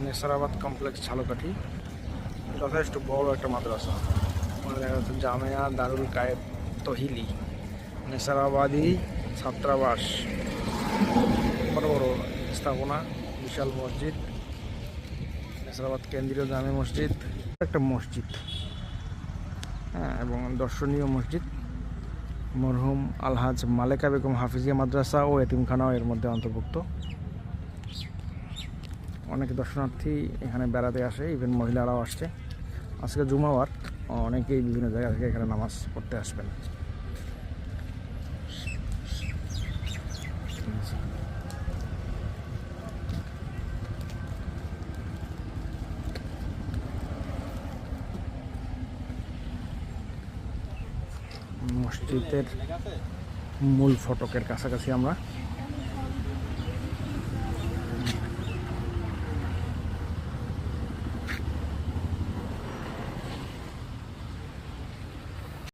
Nesarabad complex Jhalakathi যথেষ্ট বড় একটা মাদ্রাসা। দেখা যাচ্ছে জামিয়া দারুল কায়েব তহিলি নেসারাবাদী ছাত্রাবাস, বড় বড় স্থাপনা, বিশাল মসজিদ, নেসারাবাদ কেন্দ্রীয় জামে মসজিদ, একটা মসজিদ, হ্যাঁ, এবং দর্শনীয় মসজিদ। মরহুম আলহাজ মালেকা বেগম হাফিজিয়া মাদ্রাসা ও এতিমখানাও এর মধ্যে অন্তর্ভুক্ত। অনেক দর্শনার্থী এখানে বেড়াতে আসে, ইভেন মহিলারাও আসছে। আজকে জুমাবার, অনেকেই বিভিন্ন জায়গা থেকে এখানে নামাজ পড়তে আসবেন। মসজিদের মূল ফটকের কাছাকাছি আমরা।